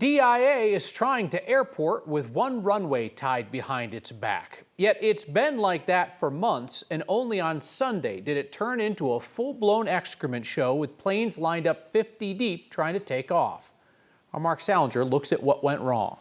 DIA is trying to airport with one runway tied behind its back. Yet it's been like that for months, and only on Sunday did it turn into a full-blown excrement show with planes lined up 50 deep trying to take off. Our Mark Salinger looks at what went wrong.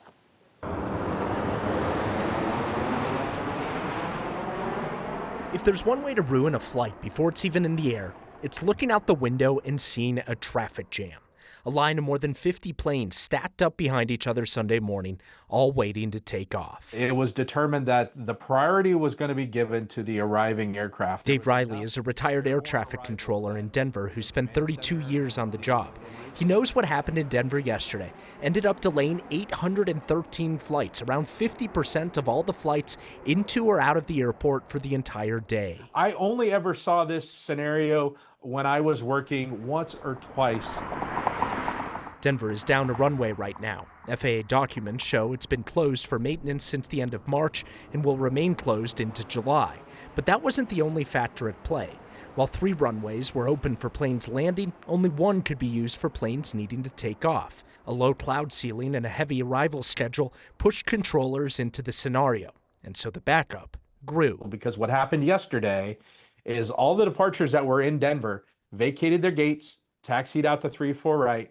If there's one way to ruin a flight before it's even in the air, it's looking out the window and seeing a traffic jam. A line of more than 50 planes stacked up behind each other Sunday morning, all waiting to take off. It was determined that the priority was going to be given to the arriving aircraft. Dave Riley is a retired air traffic controller in Denver who spent 32 years on the job. He knows what happened in Denver yesterday. Ended up delaying 813 flights, around 50% of all the flights into or out of the airport for the entire day. I only ever saw this scenario when I was working once or twice. Denver is down a runway right now. FAA documents show it's been closed for maintenance since the end of March and will remain closed into July. But that wasn't the only factor at play. While 3 runways were open for planes landing, only one could be used for planes needing to take off. A low cloud ceiling and a heavy arrival schedule pushed controllers into the scenario, and so the backup grew. Because what happened yesterday is all the departures that were in Denver vacated their gates, taxied out to 34 right,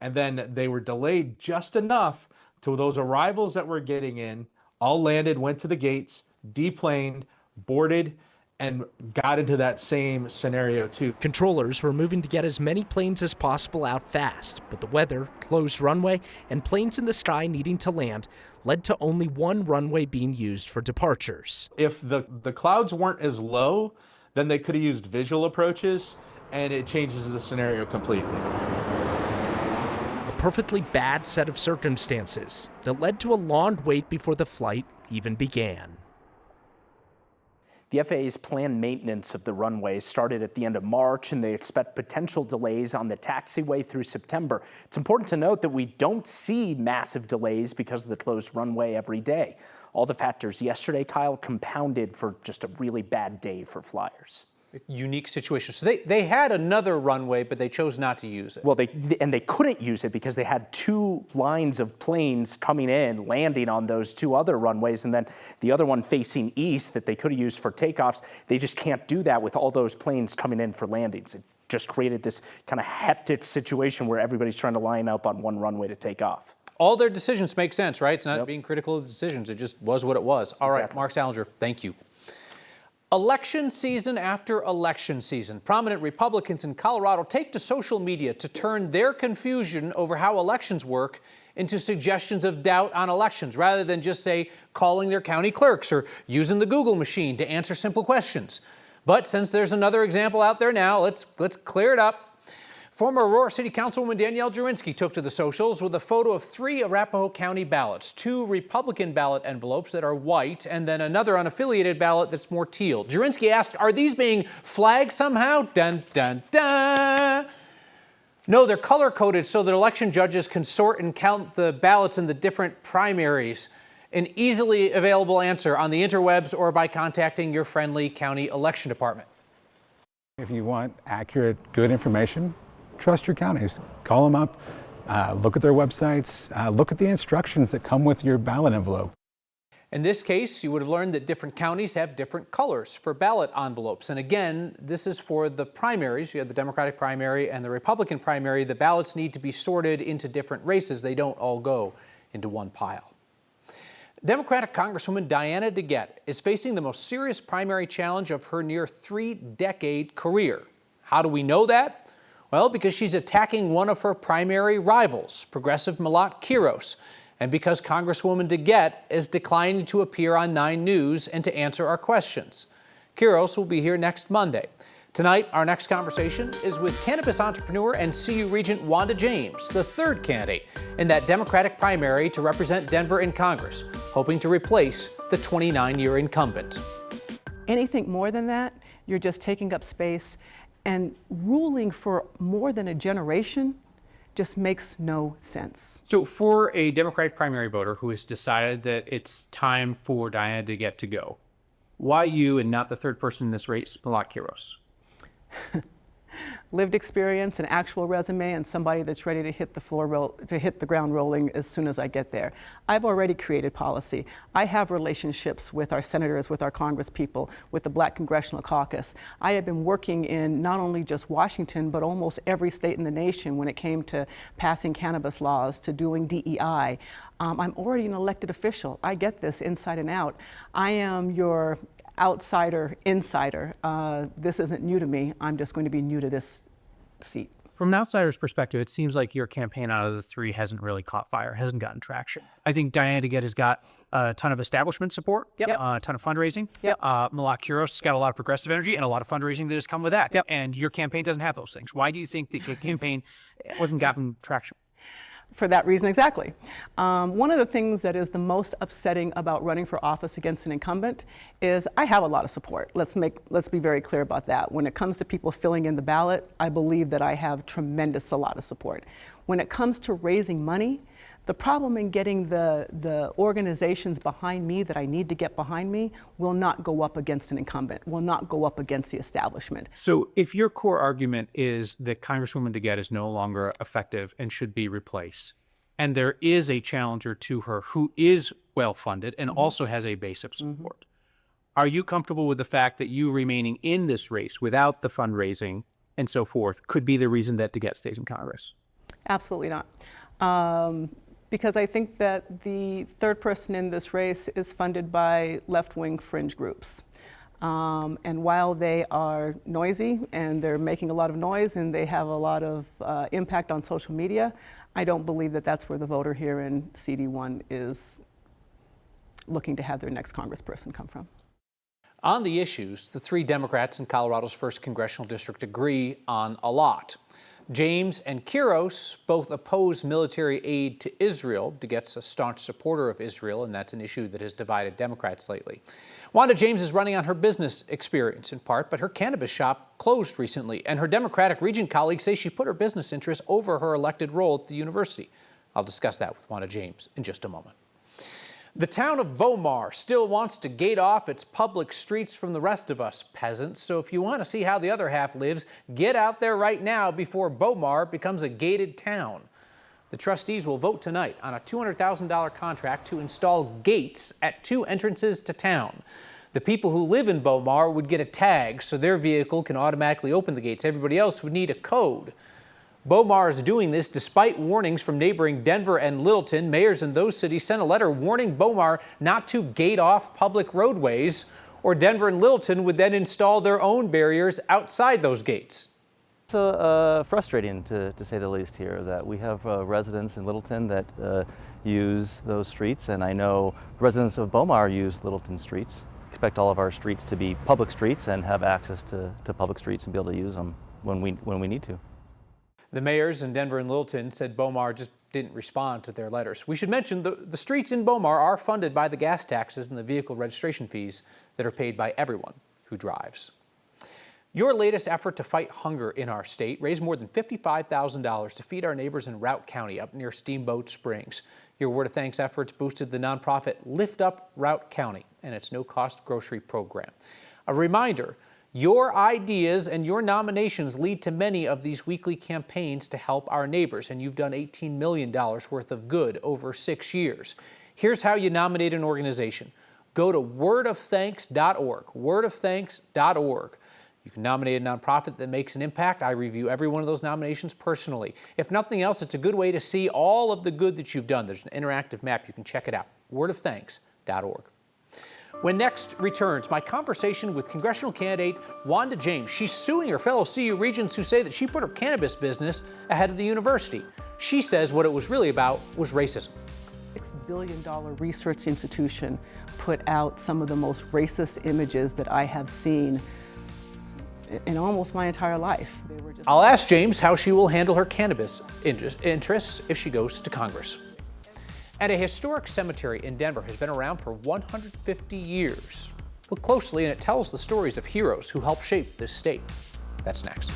and then they were delayed just enough to those arrivals that were getting in, all landed, went to the gates, deplaned, boarded, and got into that same scenario too. Controllers were moving to get as many planes as possible out fast, but the weather, closed runway, and planes in the sky needing to land led to only one runway being used for departures. If the clouds weren't as low, then they could have used visual approaches, and it changes the scenario completely. A perfectly bad set of circumstances that led to a long wait before the flight even began. The FAA's planned maintenance of the runway started at the end of March, and they expect potential delays on the taxiway through September. It's important to note that we don't see massive delays because of the closed runway every day. All the factors yesterday, Kyle, compounded for just a really bad day for flyers. Unique situation. So they had another runway, but they chose not to use it. Well, they couldn't use it because they had 2 lines of planes coming in, landing on those 2 other runways, and then the other one facing east that they could have used for takeoffs. They just can't do that with all those planes coming in for landings. It just created this kind of hectic situation where everybody's trying to line up on one runway to take off. All their decisions make sense, right? It's not being critical of the decisions. It just was what it was. All right, Mark Salinger, thank you. Election season after election season, prominent Republicans in Colorado take to social media to turn their confusion over how elections work into suggestions of doubt on elections, rather than just, say, calling their county clerks or using the Google machine to answer simple questions. But since there's another example out there now, let's clear it up. Former Aurora City Councilwoman Danielle Jurinsky took to the socials with a photo of 3 Arapahoe County ballots, 2 Republican ballot envelopes that are white, and then another unaffiliated ballot that's more teal. Jurinsky asked, are these being flagged somehow? Dun, dun, dun. No, they're color-coded so that election judges can sort and count the ballots in the different primaries. An easily available answer on the interwebs or by contacting your friendly county election department. If you want accurate, good information, trust your counties. Call them up, look at their websites, look at the instructions that come with your ballot envelope. In this case, you would have learned that different counties have different colors for ballot envelopes. And again, this is for the primaries. You have the Democratic primary and the Republican primary. The ballots need to be sorted into different races. They don't all go into one pile. Democratic Congresswoman Diana DeGette is facing the most serious primary challenge of her near 3-decade career. How do we know that? Well, because she's attacking one of her primary rivals, Progressive Malat Quiros, and because Congresswoman DeGette is declining to appear on 9 News and to answer our questions. Quiros will be here next Monday. Tonight, our next conversation is with cannabis entrepreneur and CU Regent Wanda James, the 3rd candidate in that Democratic primary to represent Denver in Congress, hoping to replace the 29-year incumbent. Anything more than that, you're just taking up space, and ruling for more than a generation just makes no sense. So for a Democratic primary voter who has decided that it's time for Diana to get to go, why you and not the 3rd person in this race, Malat Quiros? lived experience, an actual resume, and somebody that's ready to hit the ground rolling as soon as I get there. I've already created policy. I have relationships with our senators, with our congresspeople, with the Black Congressional Caucus. I have been working in not only just Washington, but almost every state in the nation when it came to passing cannabis laws, to doing DEI. I'm already an elected official. I get this inside and out. I am your outsider insider. This isn't new to me. I'm just going to be new to this seat. From an outsider's perspective, it seems like your campaign out of the three hasn't really caught fire, hasn't gotten traction. I think Diana DeGette has got a ton of establishment support, a ton of fundraising. Malak Kuros has got a lot of progressive energy and a lot of fundraising that has come with that. And your campaign doesn't have those things. Why do you think that your campaign wasn't gotten traction? For that reason, exactly. One of the things that is the most upsetting about running for office against an incumbent is I have a lot of support. Let's be very clear about that. When it comes to people filling in the ballot, I believe that I have a lot of support. When it comes to raising money, the problem in getting the organizations behind me that I need to get behind me will not go up against an incumbent, will not go up against the establishment. So if your core argument is that Congresswoman DeGette is no longer effective and should be replaced, and there is a challenger to her who is well-funded and also has a base of support, are you comfortable with the fact that you remaining in this race without the fundraising and so forth could be the reason that DeGette stays in Congress? Absolutely not. Because I think that the third person in this race is funded by left-wing fringe groups. And while they are noisy and they're making a lot of noise and they have a lot of impact on social media, I don't believe that that's where the voter here in CD1 is looking to have their next congressperson come from. On the issues, the three Democrats in Colorado's 1st Congressional District agree on a lot. James and Kuros both oppose military aid to Israel. DeGette's a staunch supporter of Israel, and that's an issue that has divided Democrats lately. Wanda James is running on her business experience in part, but her cannabis shop closed recently, and her Democratic region colleagues say she put her business interests over her elected role at the university. I'll discuss that with Wanda James in just a moment. The town of Beaumar still wants to gate off its public streets from the rest of us peasants, so if you want to see how the other half lives, get out there right now before Beaumar becomes a gated town. The trustees will vote tonight on a $200,000 contract to install gates at 2 entrances to town. The people who live in Beaumar would get a tag so their vehicle can automatically open the gates. Everybody else would need a code. Beaumar is doing this despite warnings from neighboring Denver and Littleton. Mayors in those cities sent a letter warning Beaumar not to gate off public roadways, or Denver and Littleton would then install their own barriers outside those gates. It's frustrating, to say the least here, that we have residents in Littleton that use those streets, and I know residents of Beaumar use Littleton streets. Expect all of our streets to be public streets and have access to public streets and be able to use them when we need to. The mayors in Denver and Littleton said Beaumar just didn't respond to their letters. We should mention the streets in Beaumar are funded by the gas taxes and the vehicle registration fees that are paid by everyone who drives. Your latest effort to fight hunger in our state raised more than $55,000 to feed our neighbors in Routt County up near Steamboat Springs. Your Word of Thanks efforts boosted the nonprofit Lift Up Routt County and its no-cost grocery program. A reminder, your ideas and your nominations lead to many of these weekly campaigns to help our neighbors, and you've done $18 million worth of good over 6 years. Here's how you nominate an organization. Go to wordofthanks.org, wordofthanks.org. You can nominate a nonprofit that makes an impact. I review every one of those nominations personally. If nothing else, it's a good way to see all of the good that you've done. There's an interactive map. You can check it out, wordofthanks.org. When next returns, my conversation with congressional candidate Wanda James. She's suing her fellow CU regents who say that she put her cannabis business ahead of the university. She says what it was really about was racism. $6 billion research institution put out some of the most racist images that I have seen in almost my entire life. I'll ask James how she will handle her cannabis interests if she goes to Congress. And a historic cemetery in Denver has been around for 150 years. Look closely and it tells the stories of heroes who helped shape this state. That's next.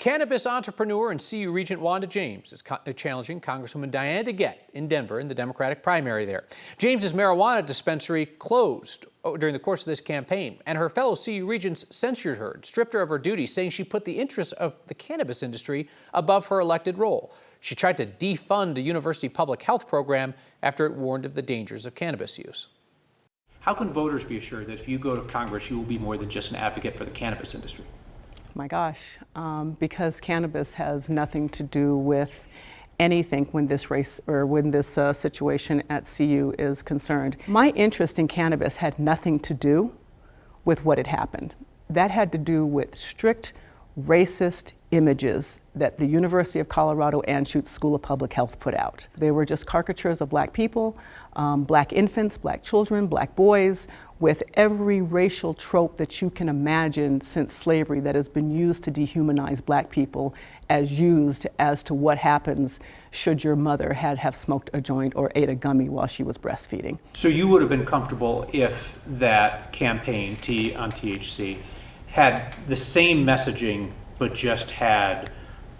Cannabis entrepreneur and CU Regent Wanda James is challenging Congresswoman Diana DeGette in Denver in the Democratic primary there. James's marijuana dispensary closed during the course of this campaign, and her fellow CU Regents censured her and stripped her of her duties, saying she put the interests of the cannabis industry above her elected role. She tried to defund a university public health program after it warned of the dangers of cannabis use. How can voters be assured that if you go to Congress, you will be more than just an advocate for the cannabis industry? My gosh, because cannabis has nothing to do with anything when this race or when this situation at CU is concerned. My interest in cannabis had nothing to do with what had happened. That had to do with strict racist images that the University of Colorado Anschutz School of Public Health put out. They were just caricatures of black people, black infants, black children, black boys, with every racial trope that you can imagine since slavery that has been used to dehumanize black people as used as to what happens should your mother have smoked a joint or ate a gummy while she was breastfeeding. So you would have been comfortable if that campaign, T on THC, had the same messaging but just had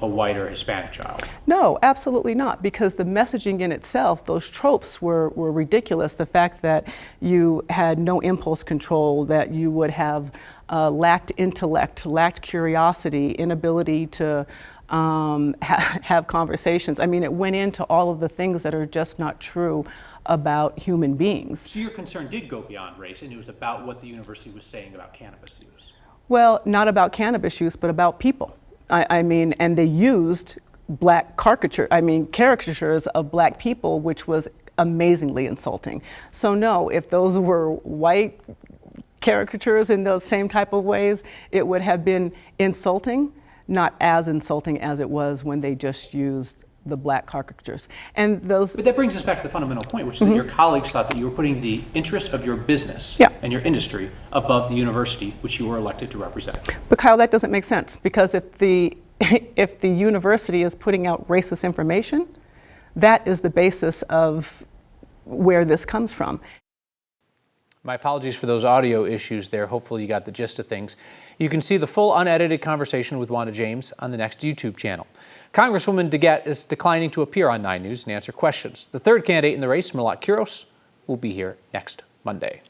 a white or Hispanic child? No, absolutely not, because the messaging in itself, those tropes were ridiculous. The fact that you had no impulse control, that you would have lacked intellect, lacked curiosity, inability to have conversations. I mean, it went into all of the things that are just not true about human beings. So your concern did go beyond race, and it was about what the university was saying about cannabis use? Well, not about cannabis use, but about people. I mean, and they used caricatures of black people, which was amazingly insulting. So no, if those were white caricatures in those same type of ways, it would have been insulting, not as insulting as it was when they just used the black caricatures. And those. But that brings us back to the fundamental point, which is that your colleagues thought that you were putting the interests of your business and your industry above the university, which you were elected to represent. But Kyle, that doesn't make sense, because if the university is putting out racist information, that is the basis of where this comes from. My apologies for those audio issues there. Hopefully you got the gist of things. You can see the full unedited conversation with Wanda James on the next YouTube channel. Congresswoman DeGette is declining to appear on 9 News and answer questions. The third candidate in the race, Merlot Quiros, will be here next Monday.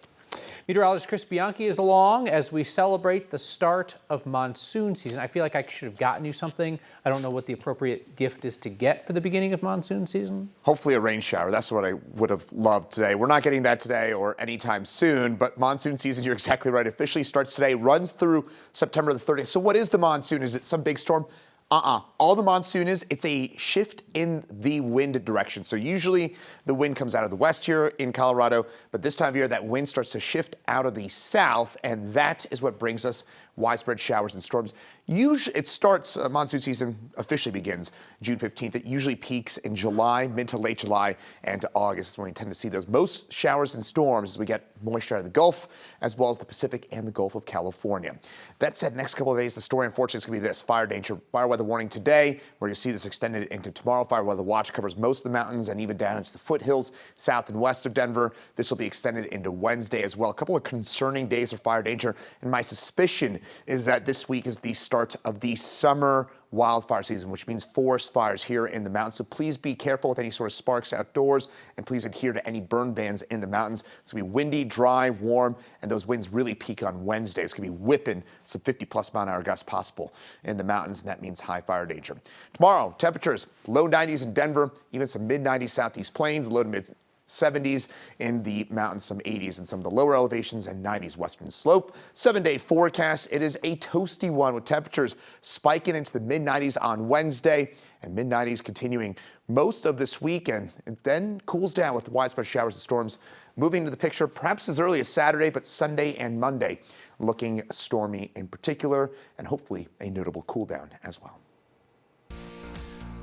Meteorologist Chris Bianchi is along as we celebrate the start of monsoon season. I feel like I should have gotten you something. I don't know what the appropriate gift is to get for the beginning of monsoon season. Hopefully a rain shower. That's what I would have loved today. We're not getting that today or anytime soon, but monsoon season, you're exactly right, officially starts today, runs through September the 30th. So what is the monsoon? Is it some big storm? All the monsoon is, it's a shift in the wind direction. So usually the wind comes out of the west here in Colorado, but this time of year that wind starts to shift out of the south, and that is what brings us widespread showers and storms. Usually it starts, monsoon season officially begins June 15th. It usually peaks in July, mid to late July, and to August is when we tend to see those most showers and storms as we get moisture out of the Gulf, as well as the Pacific and the Gulf of California. That said, next couple of days, the story unfortunately is going to be this: fire danger, fire weather warning today, where you see this extended into tomorrow. Fire weather watch covers most of the mountains and even down into the foothills, south and west of Denver. This will be extended into Wednesday as well. A couple of concerning days of fire danger, and my suspicion is that this week is the start of the summer wildfire season, which means forest fires here in the mountains. So please be careful with any sort of sparks outdoors, and please adhere to any burn bans in the mountains. It's going to be windy, dry, warm, and those winds really peak on Wednesday. It's going to be whipping some 50-plus mile-an-hour gusts possible in the mountains, and that means high fire danger. Tomorrow, temperatures low 90s in Denver, even some mid-90s southeast plains, low to mid 70s in the mountains, some 80s in some of the lower elevations, and 90s western slope. 7-day forecast, it is a toasty one with temperatures spiking into the mid-90s on Wednesday and mid-90s continuing most of this weekend. It then cools down with widespread showers and storms moving into the picture perhaps as early as Saturday, but Sunday and Monday looking stormy in particular, and hopefully a notable cool down as well.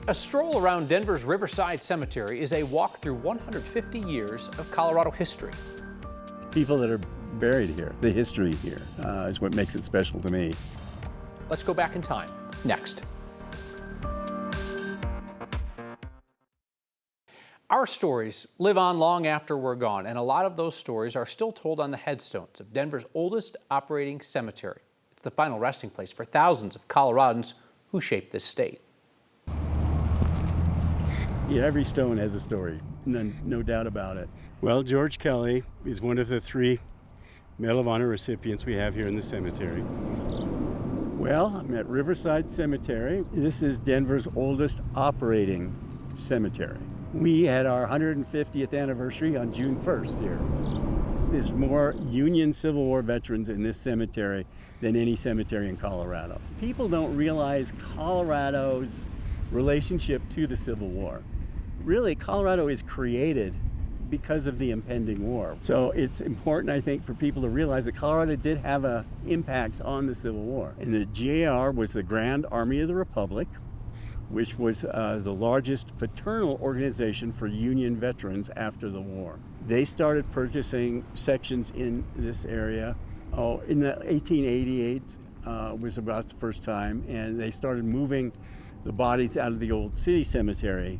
A stroll around Denver's Riverside Cemetery is a walk through 150 years of Colorado history. People that are buried here, the history here, is what makes it special to me. Let's go back in time, next. Our stories live on long after we're gone, and a lot of those stories are still told on the headstones of Denver's oldest operating cemetery. It's the final resting place for thousands of Coloradans who shaped this state. Yeah, every stone has a story, no doubt about it. Well, George Kelly is one of the 3 Medal of Honor recipients we have here in the cemetery. Well, I'm at Riverside Cemetery. This is Denver's oldest operating cemetery. We had our 150th anniversary on June 1st here. There's more Union Civil War veterans in this cemetery than any cemetery in Colorado. People don't realize Colorado's relationship to the Civil War. Really, Colorado is created because of the impending war. So it's important, I think, for people to realize that Colorado did have an impact on the Civil War. And the GAR was the Grand Army of the Republic, which was the largest fraternal organization for Union veterans after the war. They started purchasing sections in this area. In the 1888 was about the first time, and they started moving the bodies out of the old city cemetery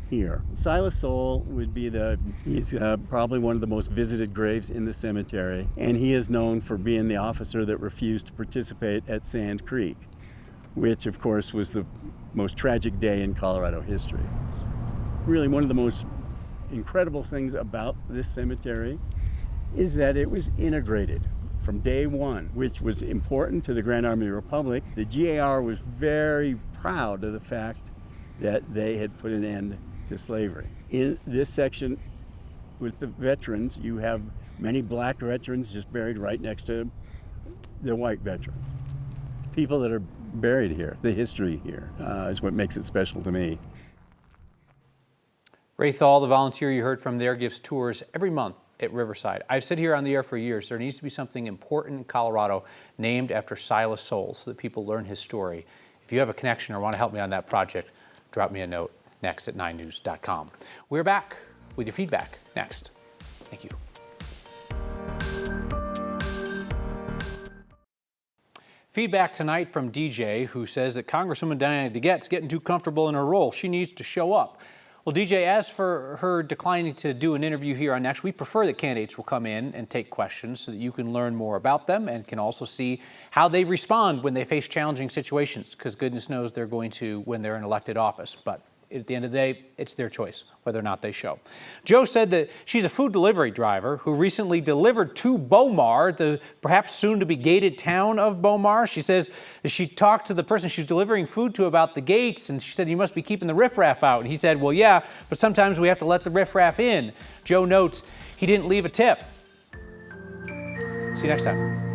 here. Silas Soule would be he's probably one of the most visited graves in the cemetery, and he is known for being the officer that refused to participate at Sand Creek, which of course was the most tragic day in Colorado history. Really, one of the most incredible things about this cemetery is that it was integrated from day one, which was important to the Grand Army of the Republic. The GAR was very proud of the fact that they had put an end to slavery. In this section with the veterans, you have many black veterans just buried right next to the white veterans. People that are buried here, the history here, is what makes it special to me. Ray Thal, the volunteer you heard from there, gives tours every month at Riverside. I've said here on the air for years, there needs to be something important in Colorado named after Silas Soule so that people learn his story. If you have a connection or want to help me on that project, drop me a note next at 9news.com. We're back with your feedback next. Thank you. Feedback tonight from DJ, who says that Congresswoman Diana DeGette's getting too comfortable in her role. She needs to show up. Well, DJ, as for her declining to do an interview here on Next, we prefer that candidates will come in and take questions so that you can learn more about them and can also see how they respond when they face challenging situations, because goodness knows they're going to when they're in elected office. But at the end of the day, it's their choice whether or not they show. Joe said that she's a food delivery driver who recently delivered to Bomar, the perhaps soon-to-be gated town of Bomar. She says that she talked to the person she's delivering food to about the gates, and she said, "You must be keeping the riffraff out." And he said, "Well, yeah, but sometimes we have to let the riffraff in." Joe notes he didn't leave a tip. See you next time.